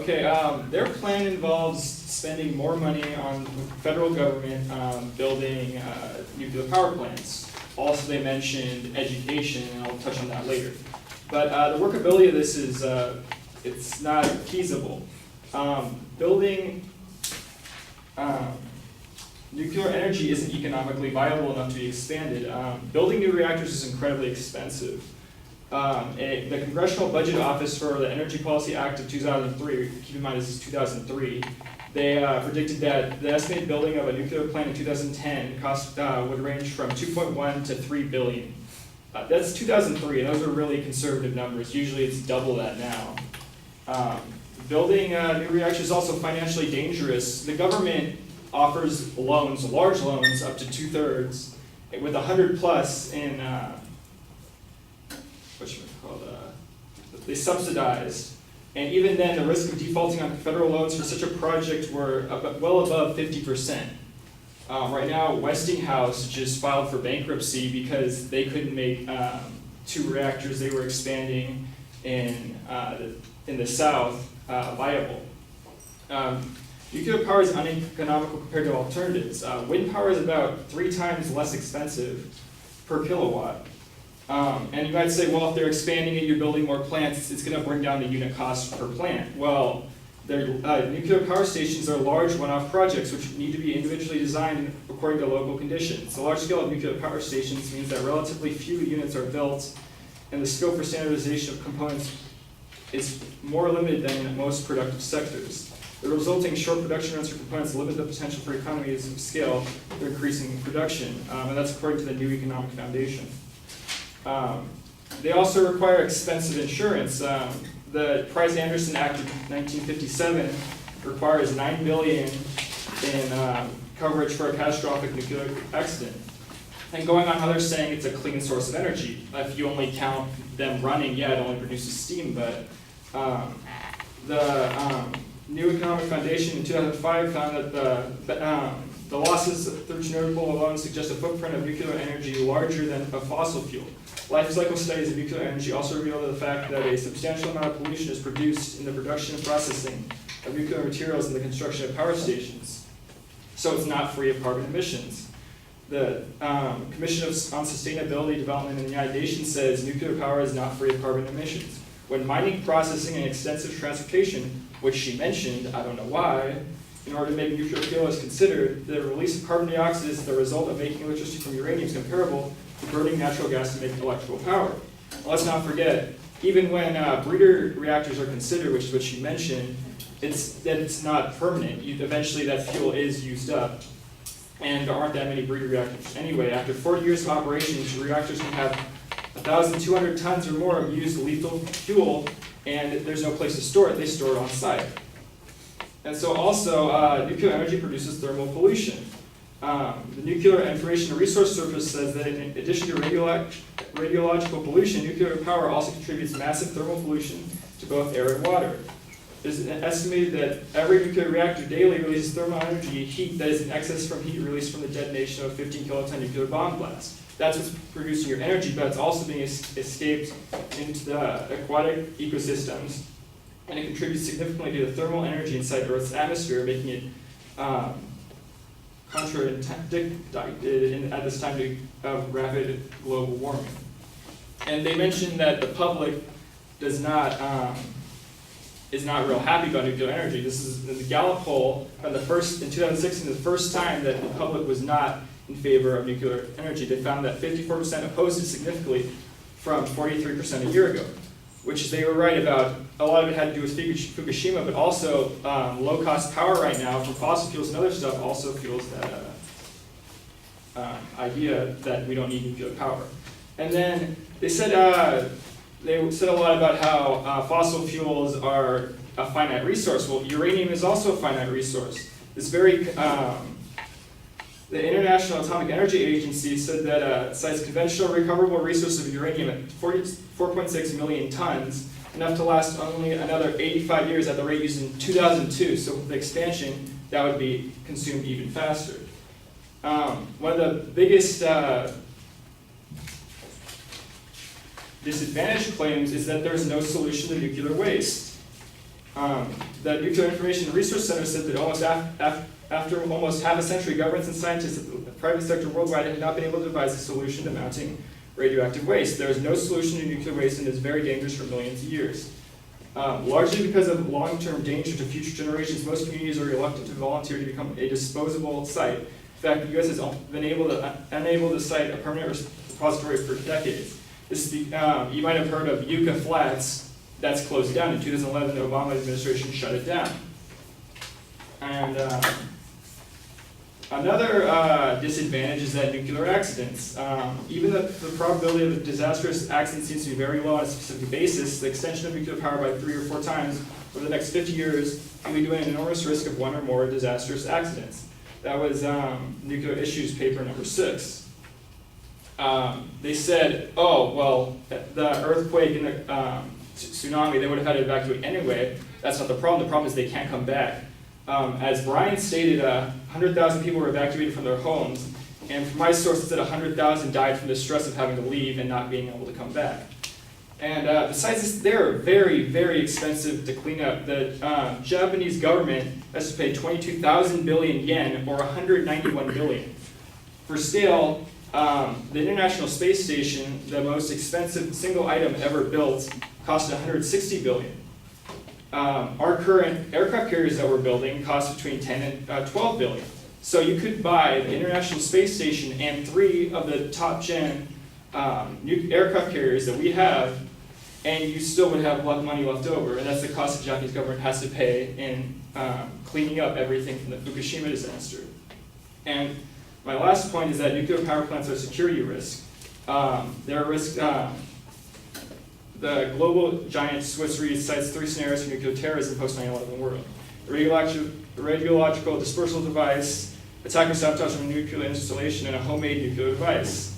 Okay, their plan involves spending more money on the federal government building nuclear power plants. Also, they mentioned education, and I'll touch on that later. But the workability of this is, it's not feasible. Building nuclear energy isn't economically viable enough to be expanded. Building new reactors is incredibly expensive. The Congressional Budget Office for the Energy Policy Act of 2003, keep in mind this is 2003, they predicted that the estimated building of a nuclear plant in 2010 cost would range from 2.1 to 3 billion. That's 2003, and those are really conservative numbers. Usually it's double that now. Building new reactors is also financially dangerous. The government offers loans, large loans, up to 2/3, with 100 plus in, they subsidized. And even then, the risk of defaulting on federal loans for such a project were well above 50%. Right now, Westinghouse just filed for bankruptcy because they couldn't make 2 reactors they were expanding in the South viable. Nuclear power is uneconomical compared to alternatives. Wind power is about 3 times less expensive per kilowatt. And you might say, well, if they're expanding it, you're building more plants, it's going to bring down the unit cost per plant. Well, nuclear power stations are large one-off projects which need to be individually designed according to local conditions. The large scale of nuclear power stations means that relatively few units are built, and the scope for standardization of components is more limited than in most productive sectors. The resulting short production runs for components limit the potential for economies of scale through increasing production, and that's according to the New Economic Foundation. They also require expensive insurance. The Price-Anderson Act of 1957 requires $9 billion in coverage for a catastrophic nuclear accident. And going on how they're saying it's a clean source of energy. If you only count them running, yeah, it only produces steam, but the New Economic Foundation in 2005 found that the losses through Chernobyl alone suggest a footprint of nuclear energy larger than a fossil fuel. Life cycle studies of nuclear energy also reveal the fact that a substantial amount of pollution is produced in the production and processing of nuclear materials and the construction of power stations. So it's not free of carbon emissions. The Commission on Sustainability Development in the United Nations says nuclear power is not free of carbon emissions. When mining, processing, and extensive transportation, which she mentioned, I don't know why, in order to make nuclear fuel is considered, the release of carbon dioxide is the result of making electricity from uranium is comparable to burning natural gas to make electrical power. And let's not forget, even when breeder reactors are considered, which is what she mentioned, it's not permanent. Eventually that fuel is used up, and there aren't that many breeder reactors. Anyway, after 40 years of operations, reactors can have 1,200 tons or more of used lethal fuel, and there's no place to store it. They store it on site. And so also, nuclear energy produces thermal pollution. The Nuclear Information and Resource Service says that in addition to radiological pollution, nuclear power also contributes massive thermal pollution to both air and water. It is estimated that every nuclear reactor daily releases thermal energy heat that is in excess from heat released from the detonation of a 15 kiloton nuclear bomb blast. That's what's producing your energy, but it's also being escaped into the aquatic ecosystems, and it contributes significantly to the thermal energy inside Earth's atmosphere, making it contradicted at this time of rapid global warming. And they mentioned that the public is not real happy about nuclear energy. This is the Gallup poll from in 2016, the first time that the public was not in favor of nuclear energy. They found that 54% opposed it significantly from 43% a year ago, which they were right about. A lot of it had to do with Fukushima, but also low-cost power right now from fossil fuels and other stuff also fuels that idea that we don't need nuclear power. And then they said a lot about how fossil fuels are a finite resource. Well, uranium is also a finite resource. The International Atomic Energy Agency said that cites conventional recoverable resources of uranium at 4.6 million tons, enough to last only another 85 years at the rate used in 2002. So with the expansion, that would be consumed even faster. One of the biggest disadvantage claims is that there's no solution to nuclear waste. The Nuclear Information Research Center said that after almost half a century, governments and scientists at the private sector worldwide have not been able to devise a solution to mounting radioactive waste. There is no solution to nuclear waste and it is very dangerous for millions of years. Largely because of long-term danger to future generations, most communities are reluctant to volunteer to become a disposable site. In fact, the U.S. has been unable to cite a permanent repository for decades. This is you might have heard of Yucca Flats. That's closed down. In 2011, the Obama administration shut it down. And another disadvantage is that nuclear accidents. Even though the probability of a disastrous accident seems to be very low on a specific basis, the extension of nuclear power by 3 or 4 times over the next 50 years can lead to an enormous risk of 1 or more disastrous accidents. That was Nuclear Issues paper number 6. They said, oh, well, the earthquake and the tsunami, they would have had to evacuate anyway. That's not the problem. The problem is they can't come back. As Brian stated, 100,000 people were evacuated from their homes, and from my source, it said 100,000 died from the stress of having to leave and not being able to come back. And besides this, they're very, very expensive to clean up. The Japanese government has to pay 22,000 billion yen, or 191 billion. For scale, the International Space Station, the most expensive single item ever built, cost 160 billion. Our current aircraft carriers that we're building cost between 10 and 12 billion. So you could buy the International Space Station and 3 of the top gen aircraft carriers that we have, and you still would have a lot of money left over. And that's the cost the Japanese government has to pay in cleaning up everything from the Fukushima disaster. And my last point is that nuclear power plants are a security risk. They're a risk. The global giant Swiss Re cites 3 scenarios for nuclear terrorism post 9/11 world: a radiological dispersal device, attack or sabotage of a nuclear installation, and a homemade nuclear device.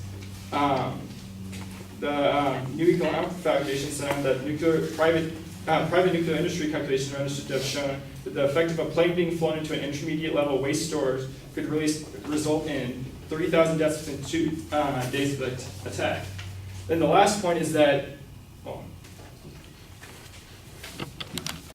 The New Economic Foundation found that private nuclear industry calculations are understood to have shown that the effect of a plane being flown into an intermediate level waste storage could result in 30,000 deaths within 2 days of the attack. Then the last point is that, well,